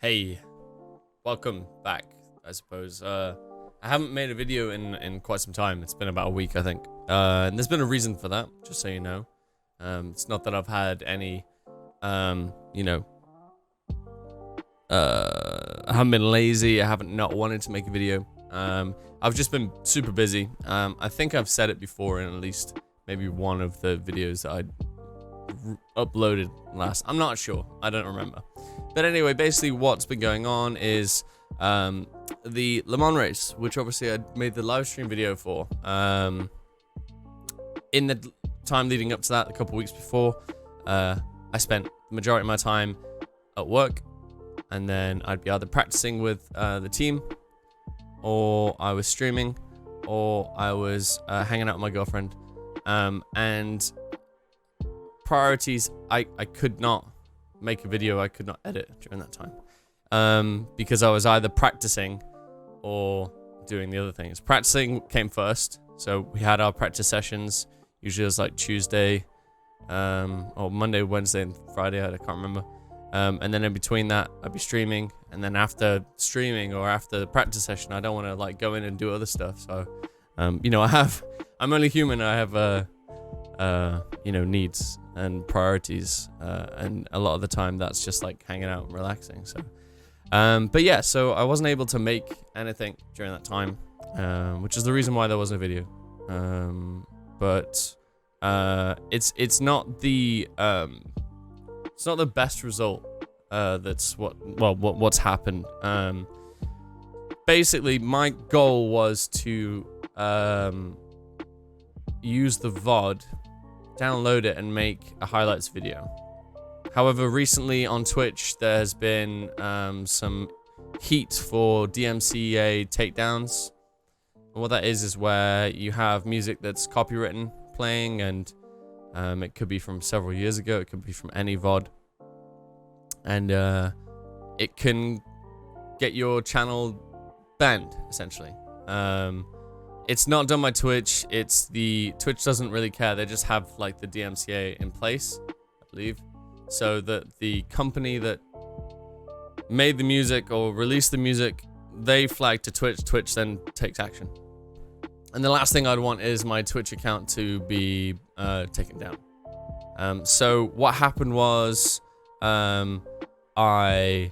Hey, welcome back, I suppose. I haven't made a video in quite some time. It's been about a week, I think. And there's been a reason for that, just so you know. It's not that I've had any, I haven't been lazy. I haven't not wanted to make a video. I've just been super busy. I think I've said it before in at least maybe one of the videos that I uploaded last. I'm not sure. I don't remember. But anyway, basically what's been going on is the Le Mans race, which obviously I made the live stream video for. In the time leading up to that, a couple weeks before, I spent the majority of my time at work, and then I'd be either practicing with the team, or I was streaming, or I was hanging out with my girlfriend. And priorities, I could not make a video, I could not edit during that time, because I was either practicing or doing the other things. Practicing came first, so we had our practice sessions. Usually it was like Tuesday, or Monday, Wednesday, and Friday, I can't remember. And then in between that, I'd be streaming, and then after streaming or after the practice session, I don't want to like go in and do other stuff. So, I'm only human. I have needs and priorities, and a lot of the time that's just like hanging out and relaxing. So, but yeah, so I wasn't able to make anything during that time, which is the reason why there wasn't a video. But it's not the best result. That's what's happened. Basically, my goal was to use the VOD, download it, and make a highlights video. However, recently on Twitch, there has been some heat for DMCA takedowns. And what that is where you have music that's copywritten playing, and it could be from several years ago, it could be from any VOD. And it can get your channel banned, essentially. It's not done by Twitch. Twitch doesn't really care. They just have like the DMCA in place, I believe, so that the company that made the music or released the music, they flag to Twitch. Twitch then takes action. And the last thing I'd want is my Twitch account to be taken down. So what happened was I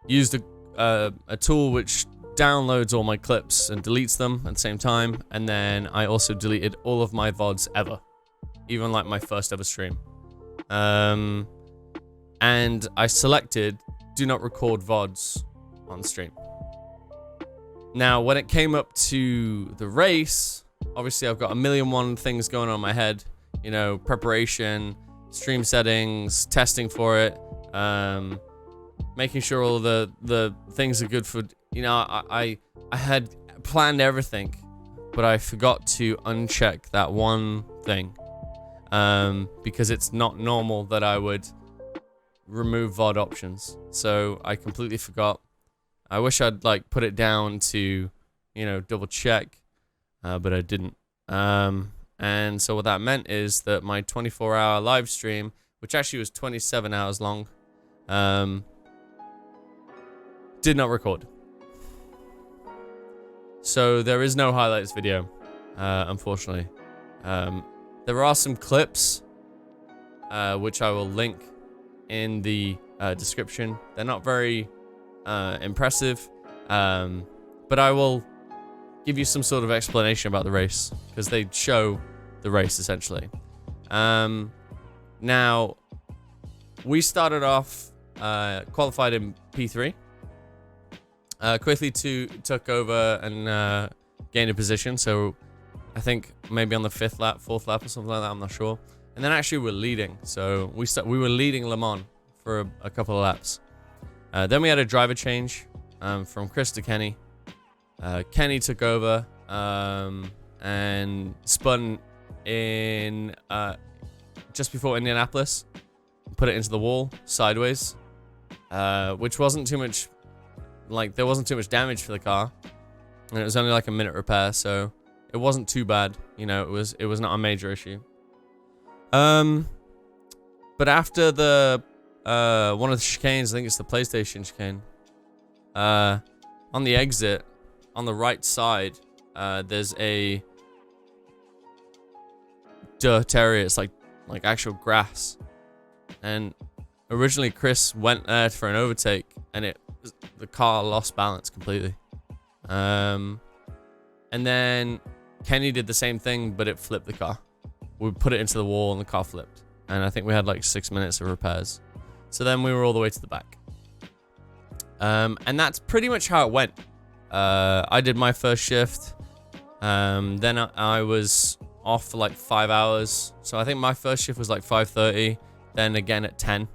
used a tool which downloads all my clips and deletes them at the same time, and then I also deleted all of my VODs ever, even like my first ever stream. And I selected do not record VODs on stream. Now, when it came up to the race, obviously I've got a million things going on in my head, preparation, stream settings, testing for it, making sure all the things are good for, I had planned everything, but I forgot to uncheck that one thing, because it's not normal that I would remove VOD options. So I completely forgot. I wish I'd like put it down to, double check, but I didn't. And so what that meant is that my 24-hour live stream, which actually was 27 hours long, did not record. So there is no highlights video, unfortunately. There are some clips, which I will link in the description. They're not very impressive, but I will give you some sort of explanation about the race, because they show the race, essentially. Now, we started off qualified in P3. Quickly took over and gained a position, so I think maybe on the 5th lap, 4th lap or something like that, I'm not sure. And then actually we're leading, so we were leading Le Mans for a couple of laps. Then we had a driver change from Chris to Kenny. Kenny took over and spun in just before Indianapolis, put it into the wall sideways, which wasn't too much. Like, there wasn't too much damage for the car, and it was only like a minute repair, so it wasn't too bad. It was not a major issue. But after the one of the chicanes, I think it's the PlayStation chicane, on the exit, on the right side, there's a dirt area. It's like actual grass. And originally Chris went there for an overtake, and the car lost balance completely. And then Kenny did the same thing, but it flipped the car. We put it into the wall and the car flipped. And I think we had like 6 minutes of repairs. So then we were all the way to the back. And that's pretty much how it went. I did my first shift. Then I was off for like 5 hours. So I think my first shift was like 5:30. Then again at 10.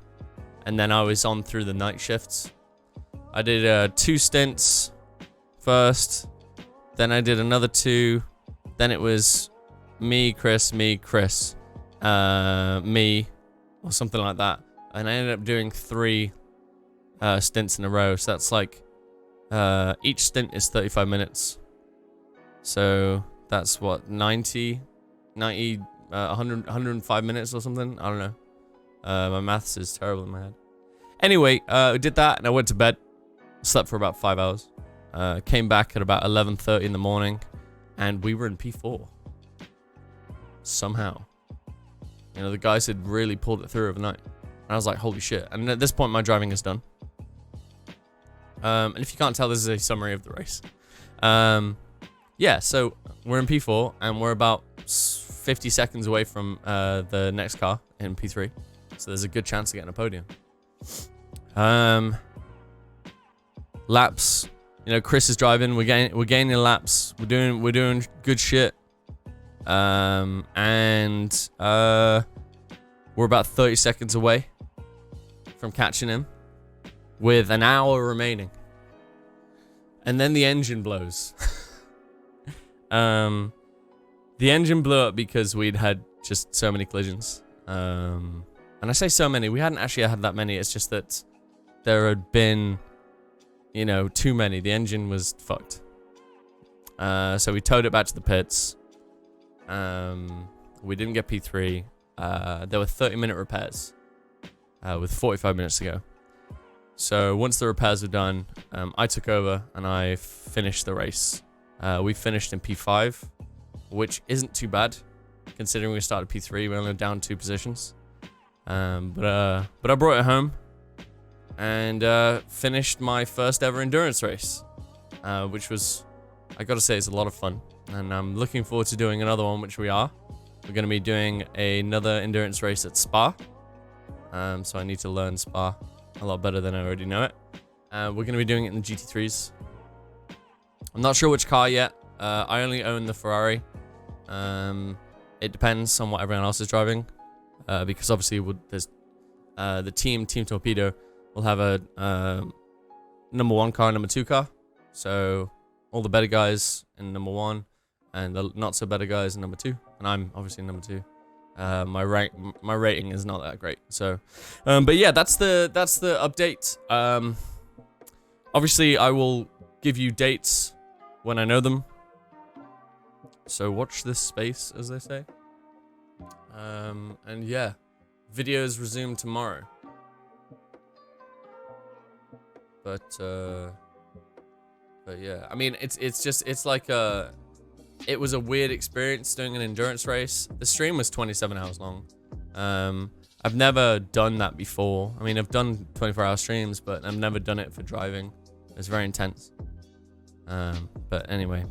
And then I was on through the night shifts. I did 2 stints first. Then I did another 2. Then it was me, Chris, me, or something like that. And I ended up doing 3 stints in a row. So that's like, each stint is 35 minutes. So that's what, 100, 105 minutes or something? I don't know. My maths is terrible in my head. Anyway, I did that and I went to bed. Slept for about 5 hours. Came back at about 11:30 in the morning. And we were in P4. Somehow. You know, the guys had really pulled it through overnight. And I was like, holy shit. And at this point, my driving is done. And if you can't tell, this is a summary of the race. Yeah, so we're in P4, and we're about 50 seconds away from the next car in P3. So there's a good chance of getting a podium. Laps. You know, Chris is driving. We're gaining laps. We're doing good shit. And we're about 30 seconds away from catching him with an hour remaining. And then the engine blows. The engine blew up because we'd had just so many collisions. And I say so many, we hadn't actually had that many. It's just that there had been, you know, too many. The engine was fucked. So we towed it back to the pits. We didn't get P3. There were 30-minute repairs with 45 minutes to go. So once the repairs were done, I took over and I finished the race. We finished in P5, which isn't too bad considering we started P3. We're only down 2 positions. But I brought it home and finished my first ever endurance race, which was, I gotta say, it's a lot of fun. And I'm looking forward to doing another one, which we are. We're going to be doing another endurance race at Spa. So I need to learn Spa a lot better than I already know it. We're going to be doing it in the GT3s. I'm not sure which car yet. I only own the Ferrari. It depends on what everyone else is driving. Because obviously there's the Team Torpedo will have a number 1 car and number 2 car. So all the better guys in number 1. And the not so better guys in number 2, and I'm obviously number 2. My rating is not that great. So, but yeah, that's the update. Obviously, I will give you dates when I know them. So watch this space, as they say. And yeah, videos resume tomorrow. But yeah, I mean, it's like a. It was a weird experience doing an endurance race. The stream was 27 hours long. I've never done that before. I mean, I've done 24-hour streams, but I've never done it for driving. It's very intense. But anyway,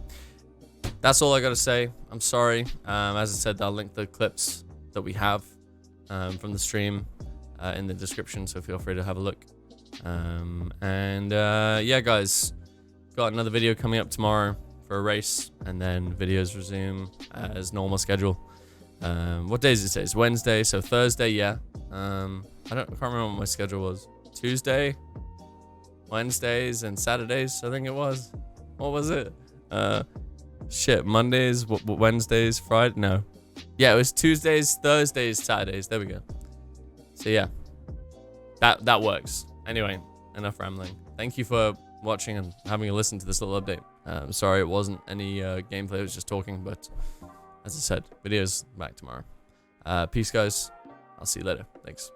that's all I gotta say. I'm sorry. As I said, I'll link the clips that we have from the stream in the description, so feel free to have a look. Yeah, guys, got another video coming up tomorrow for a race, and then videos resume as normal schedule. What day is it? It's Wednesday, so Thursday, yeah. I can't remember what my schedule was. Tuesday, Wednesdays, and Saturdays, I think it was. What was it? Shit, Mondays, Wednesdays, Friday? No. Yeah, it was Tuesdays, Thursdays, Saturdays. There we go. So yeah, that works. Anyway, enough rambling. Thank you for watching and having a listen to this little update. Sorry it wasn't any gameplay, I was just talking, but as I said, videos back tomorrow. Peace, guys. I'll see you later. Thanks.